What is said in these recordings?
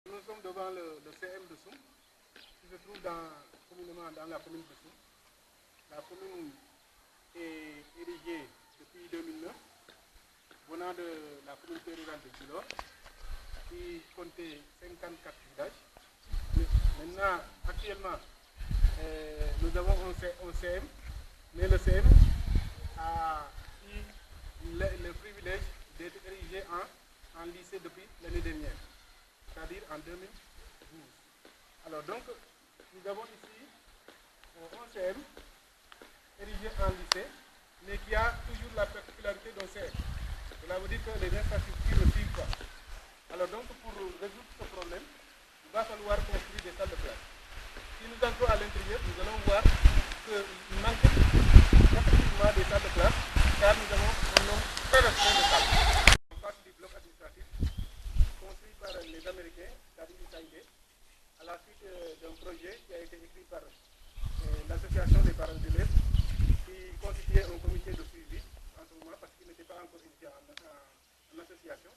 Nous sommes devant le CM de Soum, qui se trouve communément dans la commune de Soum. La commune est érigée depuis 2009, venant de la communauté rurale de Djilor, qui comptait 54 villages. Maintenant, actuellement, nous avons un CM, mais le CM a eu le privilège d'être érigé en lycée depuis l'année dernière, c'est-à-dire en 2012. Alors donc, nous avons ici un CM érigé en lycée, mais qui a toujours la particularité d'un CM. Cela veut dire que les infrastructures ne suivent pas. Alors donc, pour résoudre ce problème, il va falloir construire des salles de classe. Si nous entrons à l'intérieur, nous allons voir qu'il manque effectivement des salles de classe, car nous avons un nombre très restreint de salles. On passe du bloc administratif construit par les Américains, c'est-à-dire l'USAID, à la suite d'un projet qui a été écrit par l'association des parents d'élèves, qui constituait un comité de suivi en ce moment, parce qu'il n'était pas encore initié en association.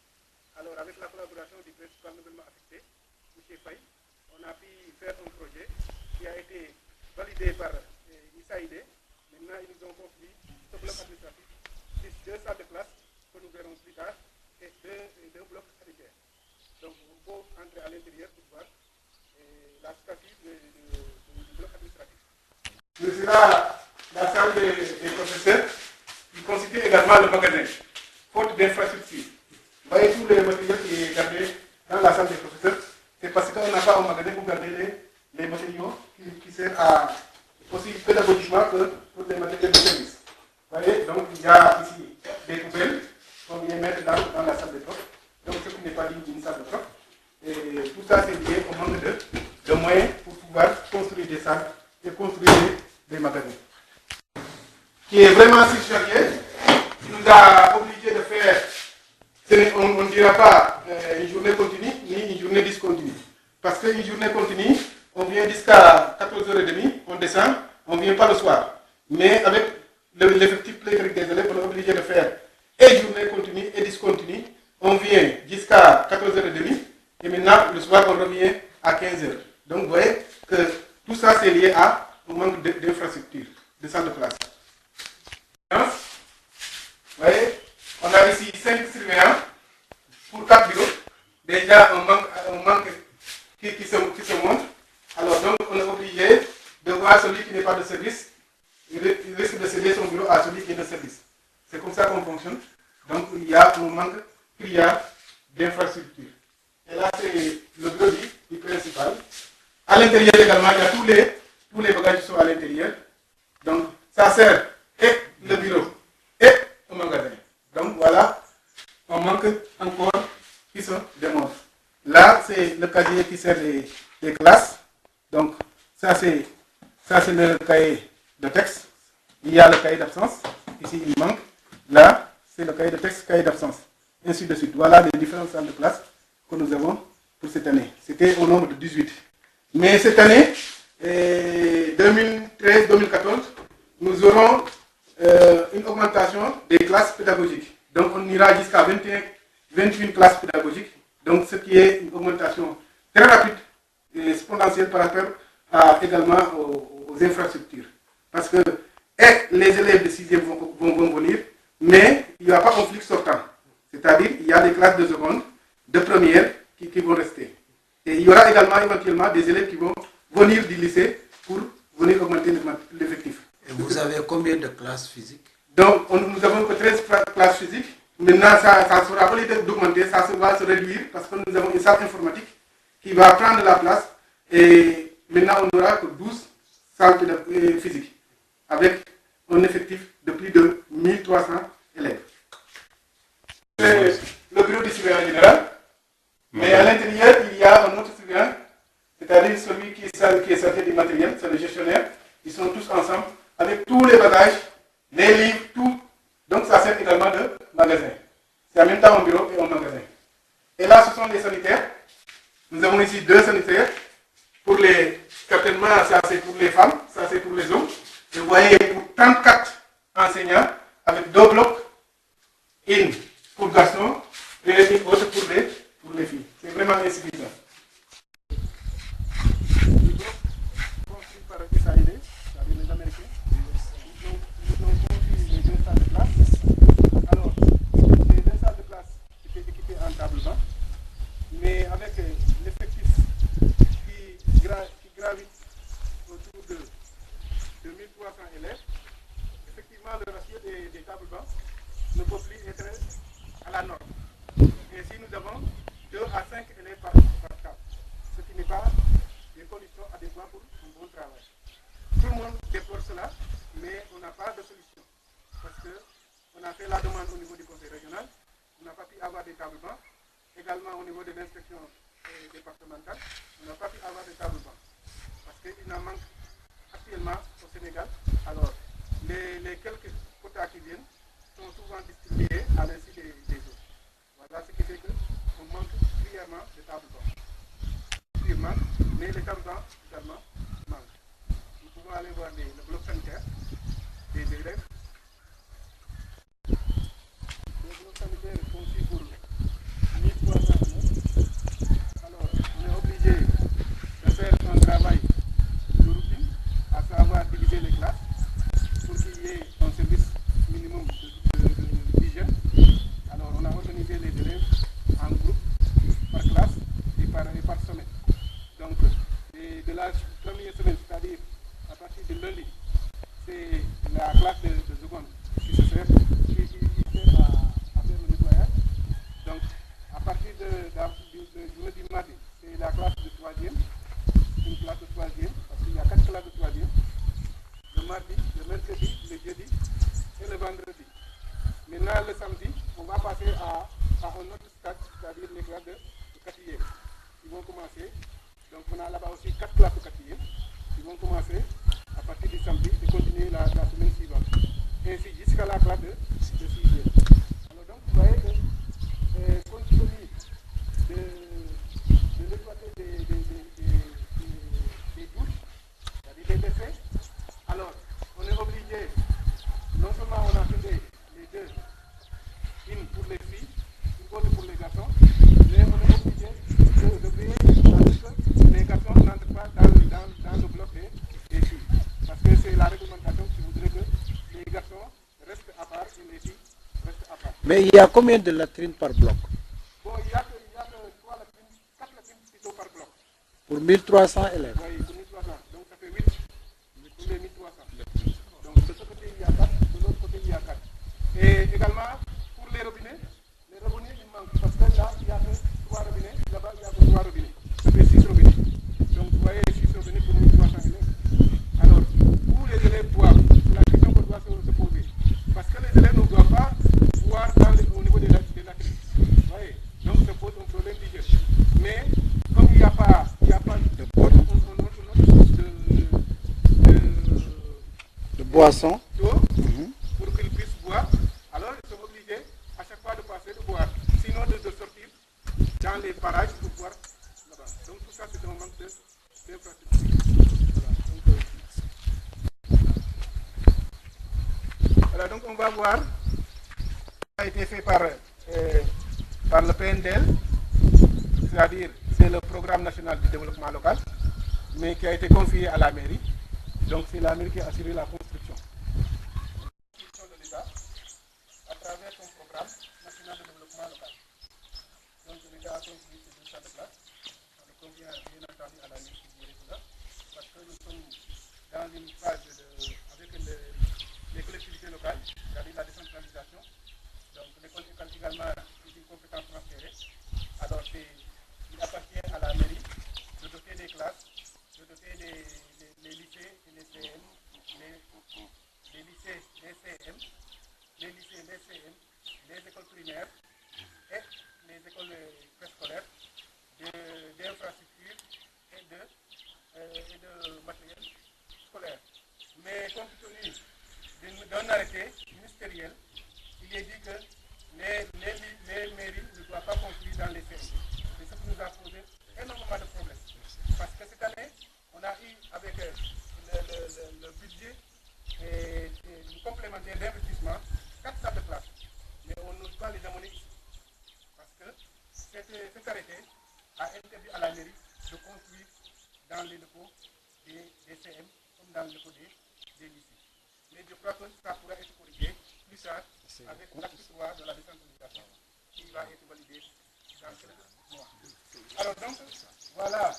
Alors, avec la collaboration du principal nouvellement affecté, M. Faye, on a pu faire un projet qui a été validé par l'USAID. Maintenant, ils nous ont confié ce bloc administratif, plus 2 salles de classe que nous verrons plus tard, et deux blocs sanitaires. Donc, vous pouvez entrer à l'intérieur pour voir la statue du bloc administratif. C'est la salle des professeurs, qui constitue également le magasin, faute d'infrastructure. Vous voyez tous les matériels qui est gardé dans la salle des professeurs, c'est parce qu'on n'a pas un magasin pour garder les matériaux qui servent aussi pédagogiquement que pour les matériels de service. Vous voyez, donc il y a ici des poubelles qu'on vient mettre dans la salle de prof, donc ce qui n'est pas digne d'une salle de prof. Et tout ça c'est lié au manque de moyens pour pouvoir construire des salles et construire des magasins. Qui est vraiment surchargé, qui nous a obligés de faire, on ne dira pas une journée continue ni une journée discontinue. Parce qu'une journée continue, on vient jusqu'à 14h30, on descend, on ne vient pas le soir. Mais avec l'effectif pléthorique des élèves, on est obligé de faire et journée continue et discontinue. On vient jusqu'à 14h30 et maintenant le soir on revient à 15h. Donc vous voyez que tout ça c'est lié au manque d'infrastructures, de salles de classe. Vous voyez, on a ici 5 surveillants pour 4 bureaux. Déjà un manque qui se montre. Alors donc on est obligé de voir celui qui n'est pas de service. Il risque de céder son bureau à celui qui est de service. C'est comme ça qu'on fonctionne. Donc il y a un manque criard d'infrastructure. Et là c'est le bureau du principal. À l'intérieur également, il y a tous les bagages qui sont à l'intérieur. Donc ça sert et le bureau et le magasin. Donc voilà, on manque encore qui se démontre. Là c'est le casier qui sert les classes. Donc ça c'est le cahier de texte. Il y a le cahier d'absence. Ici il manque. Là c'est le cahier de texte, cahier d'absence. Ainsi de suite. Voilà les différentes salles de classe que nous avons pour cette année. C'était au nombre de 18. Mais cette année, 2013-2014, nous aurons une augmentation des classes pédagogiques. Donc on ira jusqu'à 21 classes pédagogiques. Donc ce qui est une augmentation très rapide et exponentielle par rapport également aux infrastructures. Parce que les élèves de 6e vont venir, mais il n'y aura pas un flux sortant. C'est-à-dire qu'il y a des classes de seconde, de première qui vont rester. Et il y aura également éventuellement des élèves qui vont venir du lycée pour venir augmenter l'effectif. Et vous avez combien de classes physiques? Donc nous avons que 13 classes physiques. Maintenant ça sera, au lieu d'augmenter, ça va se réduire parce que nous avons une salle informatique qui va prendre la place. Et maintenant on n'aura que 12 salles physiques avec un effectif de plus de 1300 élèves. C'est le bureau du surveillant général. Mais à l'intérieur, il y a un autre surveillant, c'est-à-dire celui qui est chargé du matériel, c'est le gestionnaire. Ils sont tous ensemble avec tous les bagages, les livres, tout. Donc ça sert également de magasin. C'est en même temps un bureau et un magasin. Et là, ce sont les sanitaires. Nous avons ici 2 sanitaires. Certainement, ça c'est pour les femmes, ça c'est pour les hommes. Et vous voyez, pour 34 enseignants, avec 2 blocs, une pour garçons et une autre pour les filles. C'est vraiment insuffisant. des tables bancs. Également au niveau de l'inspection départementale, on n'a pas pu avoir de tables bancs. Parce qu'il en manque actuellement au Sénégal. Alors, les quelques quotas qui viennent sont souvent distribués à l'insu des autres. Voilà ce qui fait qu'on manque cruellement de tables bancs. Mais les tables bancs également manquent. Nous pouvons aller voir le bloc sanitaire des élèves. Le bloc sanitaire est conçu pour 1300 élèves. Alors, on est obligé de faire un travail de routine, à savoir diviser les classes pour qu'il y ait un service minimum d'hygiène. Alors, on a organisé les élèves en groupe, par classe et par semaine. Donc, de la première semaine, c'est-à-dire à partir de lundi, c'est la classe de seconde qui se sert, qui sert à faire le nettoyage. Donc, à partir du lundi mardi, c'est la classe de troisième, une classe de troisième, parce qu'il y a 4 classes de troisième, le mardi, le mercredi, le jeudi et le vendredi. Maintenant, le samedi, on va passer à un autre stade, c'est-à-dire les classes de quatrième. Ils vont commencer. Donc, on a là-bas aussi 4 classes de quatrième. Ils vont commencer à partir du samedi et continuer la semaine suivante. Et ainsi jusqu'à la classe de sixième. Alors, donc, vous voyez que, compte tenu de l'équité des douches, c'est-à-dire des décès, alors, on est obligé, non seulement on a fait les deux, une pour les filles, une autre pour les garçons, mais on est obligé de veiller à ce que les garçons n'entrent pas dans le bloc des filles. Parce que c'est la réglementation qui voudrait que les garçons restent à part et les filles restent à part. Mais il y a combien de latrines par bloc? Bon, il y a que 3 latrines, 4 latrines plutôt par bloc. Pour 1300 élèves? Oui, pour 1300. Donc ça fait 8 pour les 1300. Donc de ce côté il y a 4, de l'autre côté il y a 4. Et également pour les robinets il manque. Parce que là il y a que 3 robinets, là-bas il y a que 3 robinets. Ça fait 6 robinets. Donc vous voyez 6 robinets pour 1300 élèves. Alors, où les élèves boivent, c'est la question qu'on doit se poser. Parce que les élèves ne doivent pas boire au niveau des latrines. Vous voyez, donc ça pose un problème d'hygiène. Mais comme il n'y a pas de boisson d'eau pour qu'ils puissent boire, alors ils sont obligés à chaque fois de passer de boire, sinon de sortir dans les parages pour boire là-bas. Donc tout ça c'est un manque d'infrastructure. Voilà, donc on va voir, ça a été fait par le PNDL, c'est-à-dire c'est le Programme national du développement local, mais qui a été confié à la mairie. Donc c'est la mairie qui a assuré la construction. De l'État à travers son programme national de développement local. Donc l'État a construit ces 2 salles de classe. On le convient bien entendu à la mairie qui dirait cela, parce que nous sommes dans une phase avec les collectivités locales, c'est-à-dire la décentralisation. Donc l'école également est une compétence transférée. Alors il appartient à la mairie de doter des classes, de doter les lycées et les CM, les lycées, les CM, les écoles primaires et les écoles préscolaires d'infrastructures et de matériel scolaire. Mais compte tenu d'un arrêté ministériel, il est dit que les mairies ne doivent pas construire dans les CM. C'est ce qui nous a posé énormément de problèmes. Parce que cette année, on a eu avec le budget et complémentaire d'investissement 4 salles de classe. Mais on n'ose pas les amener ici. Parce que cet arrêté a interdit à la mairie de construire dans les locaux des CM comme dans les locaux des lycées. Mais je crois que ça pourra être corrigé plus tard avec l'acte 3 de la décentralisation qui va être validé dans quelques mois. Alors donc, voilà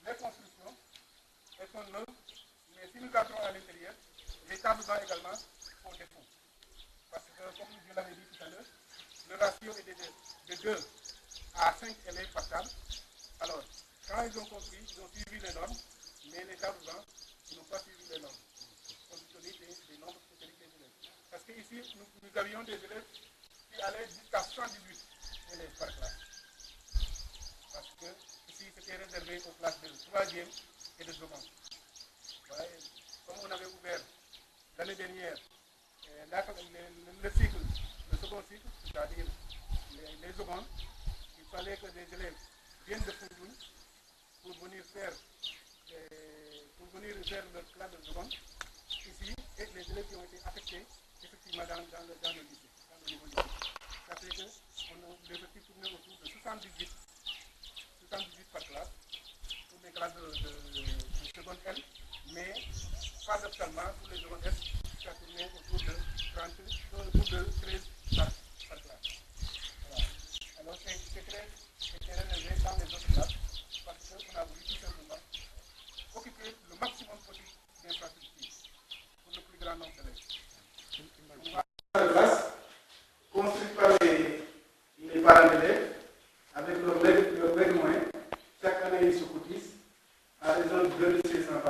les constructions. Elles sont neuves, mais si nous entrons à l'intérieur, les tables bancs également font défaut. Parce que, comme je l'avais dit tout à l'heure, le ratio est de 2 à 5 élèves par table. Alors, quand ils ont construit, ils ont suivi les normes, mais les tables bancs n'ont pas suivi les normes, compte tenu des nombres spécifiques des élèves. Parce qu'ici, nous avions des élèves qui allaient jusqu'à 118. élèves par classe. Parce que ici, c'était réservé aux classes de 3e et de seconde. Voilà, comme on avait ouvert l'année dernière le cycle, le second cycle, c'est-à-dire les secondes, il fallait que des élèves viennent de Foundiougne pour venir faire leur classe de seconde ici, et les élèves qui ont été affectés effectivement dans le lycée, dans le niveau lycée. Ça fait que l'effectif tournait autour de 78 par classe pour les classes de seconde L, mais paradoxalement pour les secondes S, ça tournait autour de 13 par classe. Voilà. Alors c'était réservé dans les autres classes parce qu'on a voulu tout simplement occuper le maximum possible d'infrastructures pour le plus grand nombre d'élèves. La classe construite par les parents d'élèves avec leurs maigres moyens. Chaque année, ils se cotisent à raison de 2500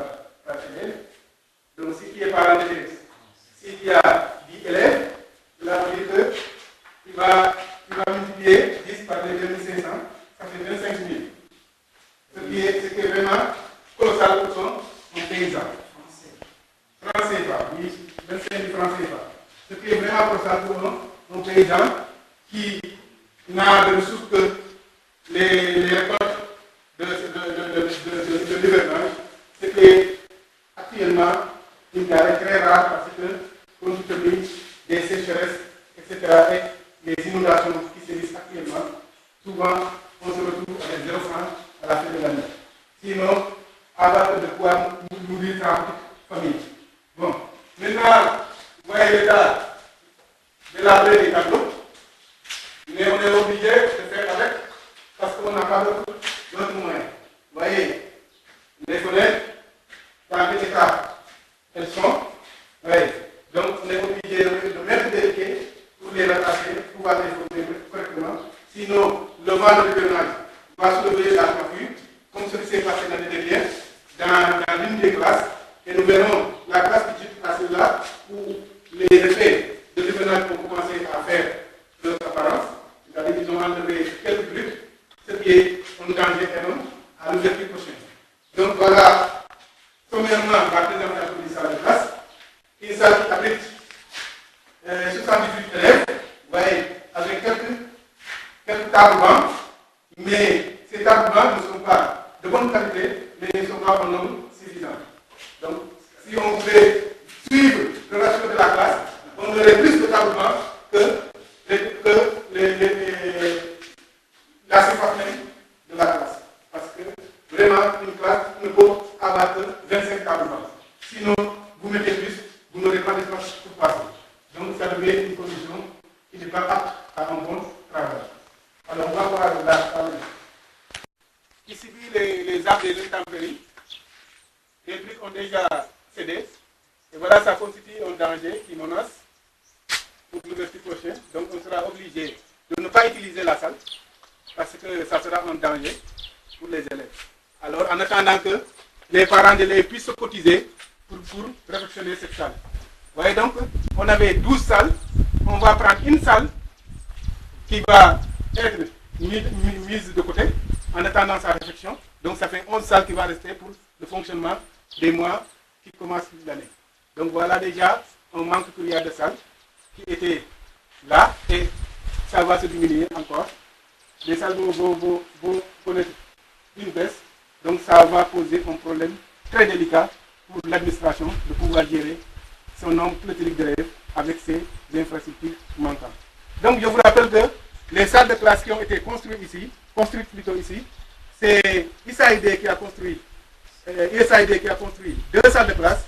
par élève. Donc, si qui est parent d'élèves, s'il y a 10 élèves, cela veut dire qu'il va multiplier 10 par les 2500, ça fait 25 000. Ce qui est vraiment colossal pour son paysan. Français, oui, 25 000 francs CFA. Ce qui est vraiment colossal pour un paysan qui n'a de ressources que les récoltes de l'hivernage, ce qui est actuellement une denrée très rare parce que, compte tenu des sécheresses, etc., et les inondations qui sévissent actuellement, souvent on se retrouve avec 0 francs à la fin de l'année. Sinon, avoir de quoi nourrir sa famille. Bon, maintenant, vous voyez l'état de l'abri des tableaux, mais on est obligé de faire avec parce qu'on n'a pas d'autres moyens. Vous voyez, les fenêtres, dans quel état elles sont. Oui. Donc, on est obligé de mettre des pieds pour les rattacher, pour pouvoir les former correctement. Sinon, le vent de l'hivernage va soulever la coiffure, comme ce qui s'est passé l'année dernière, dans l'une des classes. Et nous verrons la classe qui est à celle-là, où les effets de l'hivernage vont commencer à faire leur apparence. C'est-à-dire qu'ils ont enlevé quelques briques, ce qui est un danger énorme à l'ouverture prochaine. Donc voilà, sommairement, la présentation d'une salle de classe. Une salle qui abrite 78 élèves, vous voyez, avec quelques tables bancs, mais ces tables bancs ne sont pas de bonne qualité, mais ils ne sont pas en nombre suffisant. Donc, si on pouvait suivre le ratio de la classe, on aurait plus de tables bancs que la surface même de la classe. Parce que vraiment, une classe ne peut avoir que 25 tables bancs. Sinon, vous mettez plus, vous n'aurez pas d'espace pour passer. Donc, ça devient une condition qui n'est pas apte à un bon travail. Alors, on va voir la salle. Ici, les arbres des intempéries. Les trucs ont déjà cédé. Et voilà, ça constitue un danger qui menace pour l'ouverture prochaine. Donc, on sera obligé de ne pas utiliser la salle parce que ça sera un danger pour les élèves. Alors, en attendant que les parents d'élèves puissent se cotiser pour réfectionner cette salle. Vous voyez donc, on avait 12 salles. On va prendre une salle qui va être mise de côté en attendant sa réfection. Donc, ça fait 11 salles qui vont rester pour le fonctionnement des mois qui commencent l'année. Donc, voilà déjà un manque cruel de salles qui étaient là et ça va se diminuer encore. Les salles vont connaître une baisse. Donc, ça va poser un problème très délicat pour l'administration de pouvoir gérer son nombre pléthorique d'élèves avec ces infrastructures manquantes. Donc, je vous rappelle que les salles de classe qui ont été construites ici, c'est USAID qui a construit 2 salles de classe.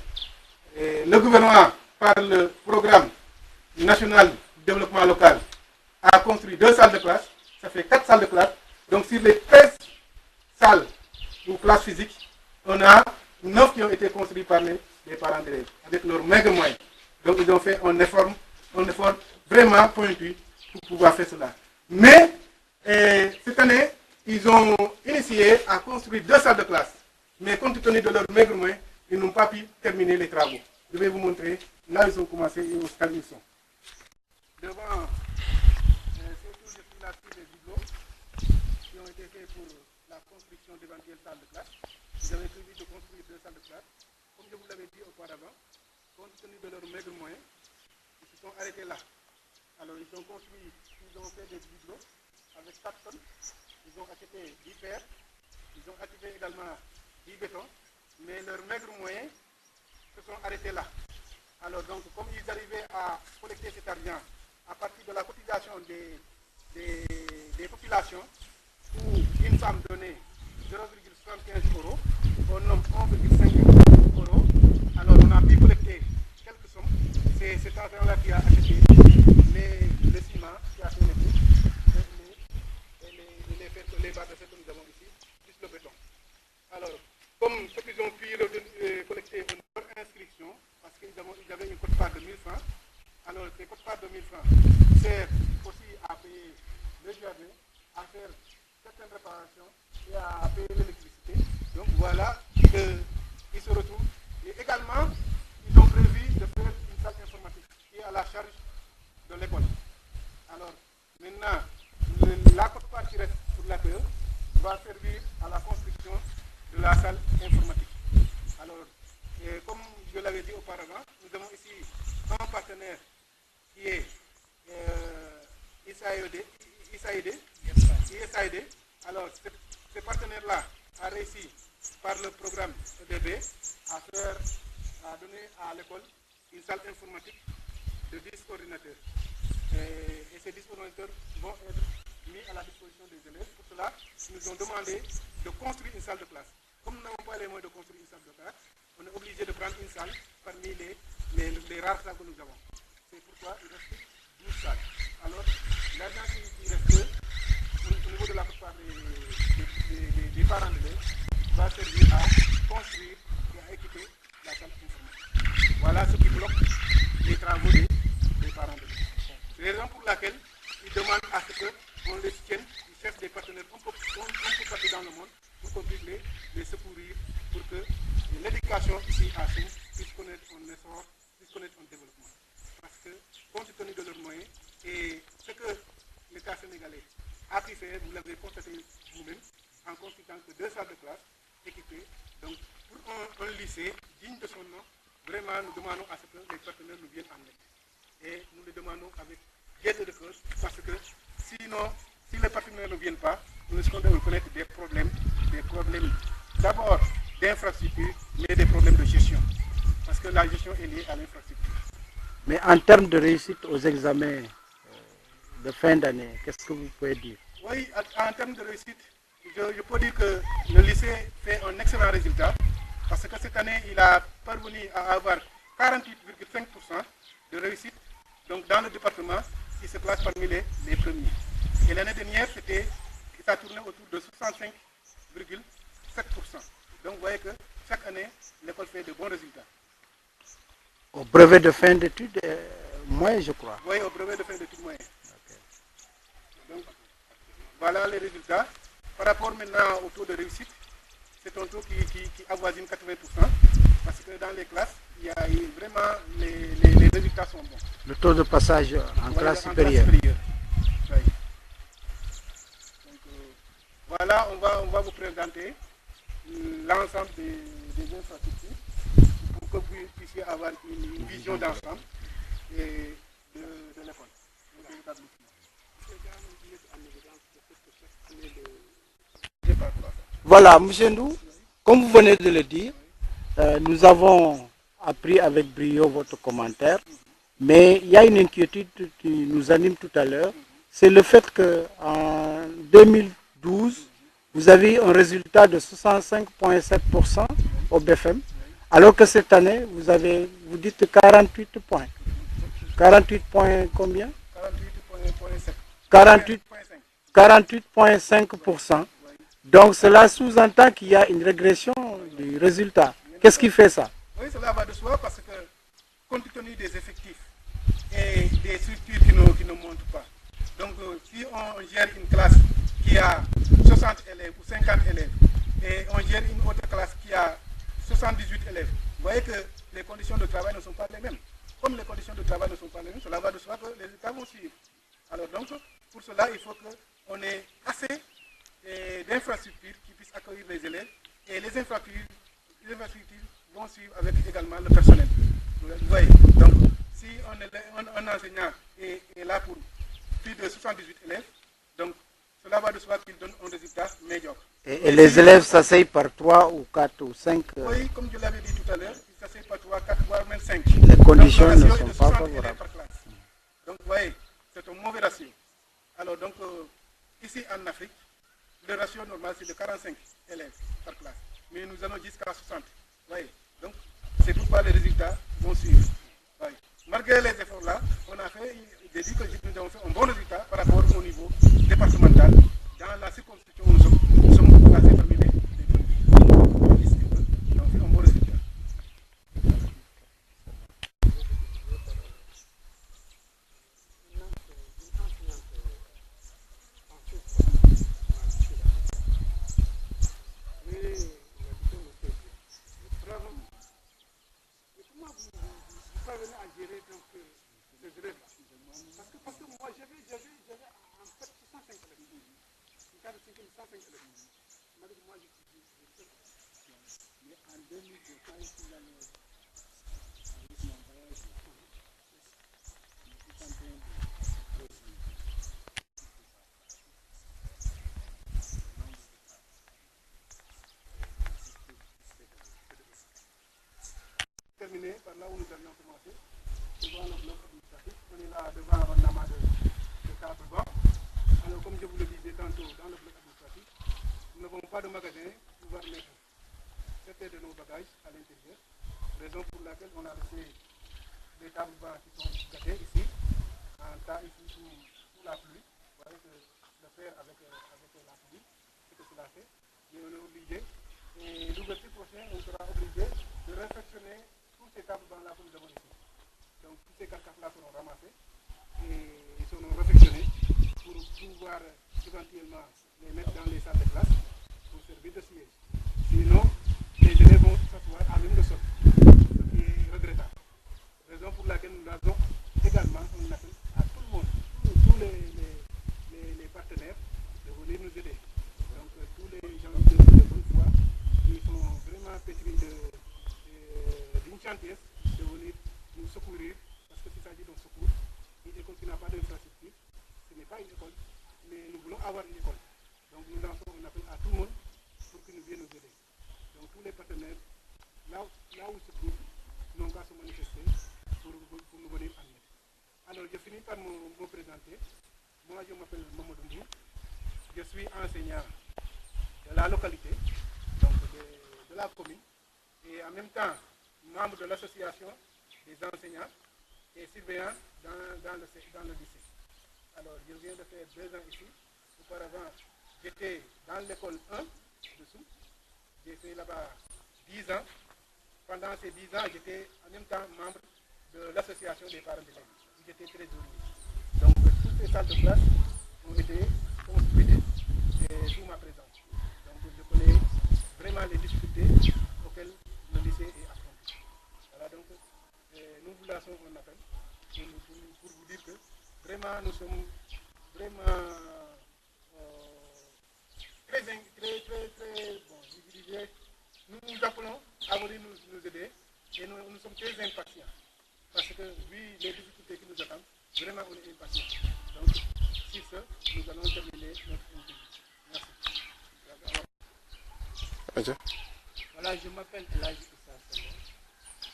Le gouvernement, par le programme national de développement local, a construit 2 salles de classe. Ça fait 4 salles de classe. Donc, sur les 13 salles ou classes physiques, on a 9 qui ont été construites par les parents d'élèves, avec leurs maigres moyens. Donc, ils ont fait un effort vraiment pointu pour pouvoir faire cela. Mais, cette année, ils ont initié à construire 2 salles de classe. Mais compte tenu de leurs maigres moyens, ils n'ont pas pu terminer les travaux. Je vais vous montrer là où ils ont commencé et au stade où ils sont. Devant, surtout, je suis là sur les ont été faits pour la construction d'éventuelles salles de classe. Ils avaient prévu de construire 2 salles de classe. Comme je vous l'avais dit auparavant, compte tenu de leurs maigres moyens, ils se sont arrêtés là. Alors ils ont construit, ils ont fait des bibelots avec 4 tonnes. Ils ont acheté 10 fers. Ils ont acheté également 10 bétons. Mais leurs maigres moyens se sont arrêtés là. Alors donc, comme ils arrivaient à collecter cet argent à partir de la cotisation des populations, où une femme donnait 0,75 euros, un homme 1,5 euros, alors on a pu collecter quelques sommes. C'est cet argent-là qui a acheté le ciment, qui a fait les briques, les barres de fer que nous avons ici, plus le béton. Alors, comme ceux qui ont pu collecter leur inscription, parce qu'ils avaient une quote-part de 1000 francs, alors ces quote-part de 1000 francs servent aussi à payer le jardin, à faire certaines réparations et à payer l'électricité. Donc voilà qu'ils se retrouvent. Et également, ils ont prévu de faire une salle informatique qui est à la charge de l'école. Alors, maintenant, la quote-part qui reste pour l'accueil va servir à la construction de la salle informatique. Alors, comme je l'avais dit auparavant, nous avons ici un partenaire qui est ISAID. Alors, ce partenaire-là a réussi par le programme EDB à donner à l'école une salle informatique de 10 ordinateurs. Et ces 10 ordinateurs vont être mis à la disposition des élèves. Pour cela, ils nous ont demandé de construire une salle de classe. Comme nous n'avons pas les moyens de construire une salle de classe, on est obligé de prendre une salle parmi les rares salles que nous avons. C'est pourquoi il reste 12 salles. Alors, l'argent qui reste au niveau de la plupart des parents d'élèves va servir à construire et à équiper la salle informatique. Voilà ce qui bloque les travaux des parents d'élèves. C'est la raison pour laquelle ils demandent à ce qu'on les soutienne, ils cherchent des partenaires un peu partout dans le monde pour qu'on puisse les secourir, pour que l'éducation ici à Soum puisse connaître un essor, puisse connaître un développement. Parce que, compte tenu de leurs moyens, et ce que l'État sénégalais a pu faire, vous l'avez constaté vous-même, en constituant que 2 salles de classe équipées. Donc, pour un lycée digne de son nom, vraiment, nous demandons à ce que les partenaires nous viennent en aide. Et nous le demandons avec gaieté de cœur, parce que sinon, si les partenaires ne viennent pas, nous risquons de connaître des problèmes d'abord d'infrastructure, mais des problèmes de gestion. Parce que la gestion est liée à l'infrastructure. Mais en termes de réussite aux examens de fin d'année, qu'est-ce que vous pouvez dire? Oui, en termes de réussite, je peux dire que le lycée fait un excellent résultat, parce que cette année, il a parvenu à avoir 48,5% de réussite. Donc dans le département, il se classe parmi les premiers. Et l'année dernière, ça tournait autour de 65,7%. Donc vous voyez que chaque année, l'école fait de bons résultats. Au brevet de fin d'études, moins je crois. Oui, au brevet de fin d'études moyen. Okay. Donc voilà les résultats. Par rapport maintenant au taux de réussite, c'est un taux qui avoisine 80%, parce que dans les classes, il y a vraiment les résultats sont bons. Le taux de passage en classe supérieure. Oui. Donc, voilà, on va vous présenter l'ensemble des infrastructures pour que vous puissiez avoir une vision d'ensemble de l'école. Voilà, M. Ndou, comme vous venez de le dire, nous avons appris avec brio votre commentaire, mais il y a une inquiétude qui nous anime tout à l'heure, c'est le fait qu'en 2012, vous avez eu un résultat de 65,7% au BFM, alors que cette année, vous dites 48 points. 48 points combien? 48,5%. Donc cela sous-entend qu'il y a une régression du résultat. Qu'est-ce qui fait ça? Oui, cela va de soi parce que compte tenu des effectifs et des structures qui ne montent pas. Donc si on gère une classe qui a 60 élèves ou 50 élèves et on gère une autre classe qui a 78 élèves, vous voyez que les conditions de travail ne sont pas les mêmes. Comme les conditions de travail ne sont pas les mêmes, cela va de soi que les résultats vont suivre. Alors donc, pour cela, il faut qu'on ait assez d'infrastructures qui puissent accueillir les élèves. Et les infrastructures vont suivre avec également le personnel. Vous voyez, donc si un enseignant est là pour plus de 78 élèves, donc cela va de soi qu'il donne un résultat médiocre. Et les élèves s'asseyent par 3 ou 4 ou 5 Oui, comme je l'avais dit tout à l'heure, ils s'asseyent par 3, 4, voire même 5. Les conditions donc, ne le ratio sont est de pas 60 favorables. élèves par classe. Donc vous voyez, c'est un mauvais ratio. Alors donc, ici en Afrique, le ratio normal c'est de 45 élèves par classe. Mais nous allons jusqu'à 60. Vous voyez, donc c'est pourquoi les résultats vont suivre. Voyez. Malgré les efforts là, on a fait, j'ai dit que nous avons fait un bon résultat par rapport au niveau départemental. Dans la circonscription où nous sommes classés parmi les districts. Nous avons fait un bon résultat. Parvenir à gérer donc les élèves là. Parce que moi j'avais en fait 105 élèves. Une carte de 105 élèves. Moi mais en 2002, quand je suis allé avec mon voyage, je suis en train terminé par là où nous avions commencé, devant le bloc administratif. On est là devant un amas de tables bas. Alors, comme je vous le disais tantôt, dans le bloc administratif, nous n'avons pas de magasin pour pouvoir mettre certains de nos bagages à l'intérieur. Raison pour laquelle on a laissé des tables bas qui sont gâtées ici, en tas ici sous la pluie. Vous voyez que le faire avec la pluie, c'est que cela fait. Mais on est obligé. Et l'ouverture prochaine, on sera obligé de réfectionner toutes ces tables dans la que nous avons ici. Donc tous ces carcasses-là seront ramassés et seront réfectionnés pour pouvoir éventuellement les mettre dans les salles de classe pour servir de siège. Sinon, les élèves vont s'asseoir à même le sol, ce qui est regrettable. Raison pour laquelle nous avons également, on appelle à tout le monde, tous les partenaires de venir nous aider. Donc tous les gens de bonne foi qui sont vraiment pétris d'une gentillesse de venir nous secourir, parce que s'il s'agit d'un secours, une école qui n'a pas d'infrastructure, ce n'est pas une école, mais nous voulons avoir une école. Donc nous lançons un appel à tout le monde pour qu'ils nous viennent nous aider. Donc tous les partenaires, là où ils se trouvent, n'ont qu'à se manifester pour nous venir en aide. Alors je finis par me présenter. Moi je m'appelle Mamadou Ndou. Je suis enseignant de la localité, donc de la commune, et en même temps membre de l'association des enseignants et surveillants dans le lycée. Alors je viens de faire 2 ans ici. Auparavant, j'étais dans l'école 1 dessous. J'ai fait là-bas 10 ans. Pendant ces 10 ans, j'étais en même temps membre de l'association des parents d'élèves. J'étais trésorier. Donc toutes ces salles de classe ont été construites sous ma présence. Donc je connais vraiment les difficultés auxquelles le lycée est affronté. Voilà, donc nous vous lançons un appel pour vous dire que vraiment nous sommes vraiment très bon, je dirais, nous nous appelons à venir nous aider et nous sommes très impatients parce que vu les difficultés qui nous attendent, vraiment on est impatients. Donc sur ce, nous allons terminer notre interview. Merci. Voilà, je m'appelle Elhaji Issa Senghor.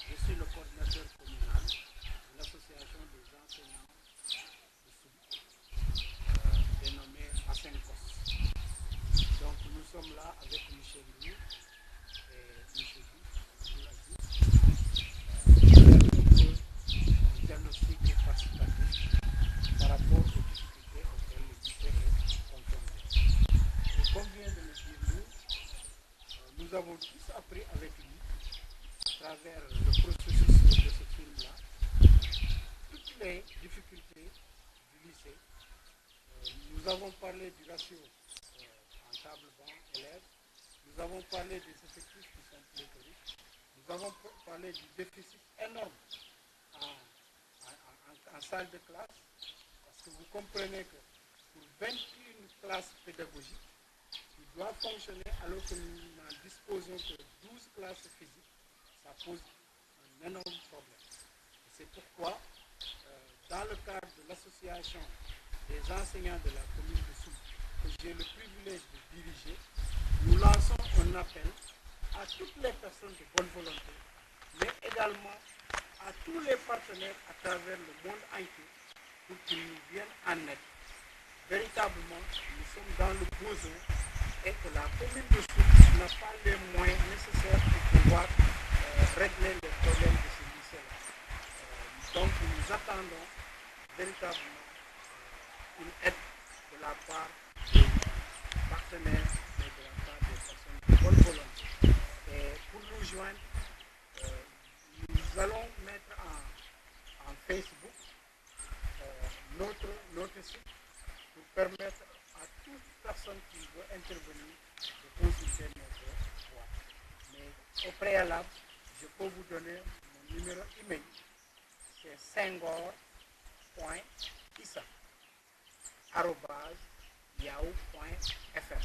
Je suis le coordinateur communal de l'association des enseignants de Soum, dénommée Asenkos. Donc nous sommes là avec Michel Louis et Michel Diouf, un diagnostic participatif par rapport aux difficultés auxquelles le lycée est confronté. Et comme vient de le dire nous avons tous appris avec lui, à travers le processus de ce film-là, toutes les difficultés du lycée. Nous avons parlé du ratio en table-banc élèves, nous avons parlé des effectifs qui sont pléthoriques, nous avons parlé du déficit énorme en salle de classe, parce que vous comprenez que pour 21 classes pédagogiques, qui doit fonctionner alors que nous n'en disposons que 12 classes physiques, ça pose un énorme problème. C'est pourquoi, dans le cadre de l'association des enseignants de la commune de Soum, que j'ai le privilège de diriger, nous lançons un appel à toutes les personnes de bonne volonté, mais également à tous les partenaires à travers le monde entier pour qu'ils nous viennent en aide. Véritablement, nous sommes dans le besoin et que la commune de Soum n'a pas les moyens nécessaires pour pouvoir régler les problèmes de ce lycée-là. Donc nous attendons véritablement une aide de la part des partenaires et de la part des personnes de bonne volonté. Et pour nous joindre, nous allons mettre en Facebook notre site pour permettre à toute personne qui veut intervenir de consulter notre boîte. Mais au préalable, je peux vous donner mon numéro email. C'est senghor.issa@yahoo.fr.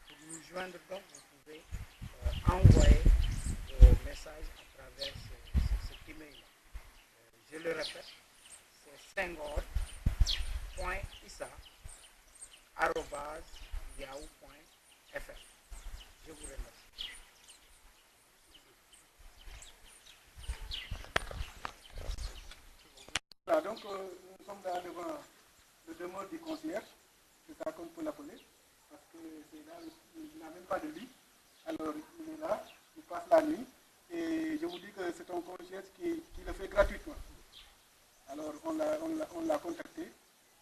Pour nous joindre donc, vous pouvez envoyer vos messages à travers cet email. Je le répète, c'est senghor.issa@yahoo.fr. Je vous remercie. Voilà, donc nous sommes là devant le demeure du concierge, c'est ça qu'on peut l'appeler, parce que c'est là, il n'a même pas de lit. Alors il est là, il passe la nuit, et je vous dis que c'est un concierge qui le fait gratuitement. Alors on l'a contacté,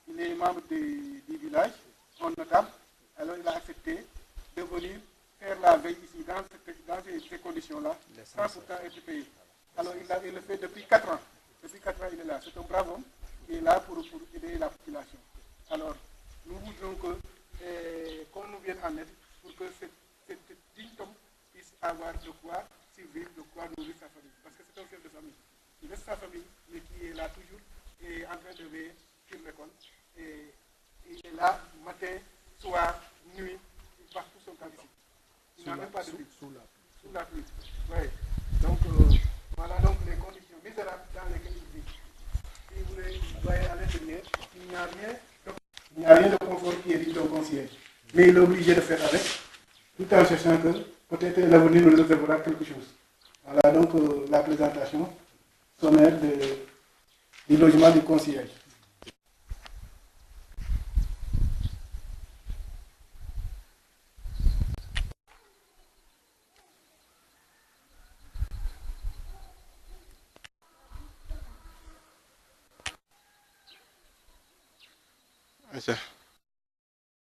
il est membre du village, un notable, alors il a accepté de venir faire la veille ici, dans ces conditions-là, sans pourtant être payé. Alors il le fait depuis 4 ans. Depuis 4 ans, il est là. C'est un brave homme qui est là pour aider la population. Alors, nous voudrons qu'on nous vienne en aide pour que cette digne homme puisse avoir de quoi survivre, de quoi nourrir sa famille. Parce que c'est un chef de famille. Il laisse sa famille, mais qui est là toujours et en train de veiller sur l'école. Et il est là matin, soir, nuit, il passe tout son temps ici. Il n'a même pas de vie. Sous la pluie. Oui. Donc, voilà donc les conditions misérables dans lesquelles il vit. Si vous voyez à l'intérieur, il n'y a rien de confort qui est dit au concierge. Mais il est obligé de faire avec, tout en cherchant que peut-être l'avenir nous réservera quelque chose. Voilà donc la présentation sommaire du logement du concierge. Aïcha.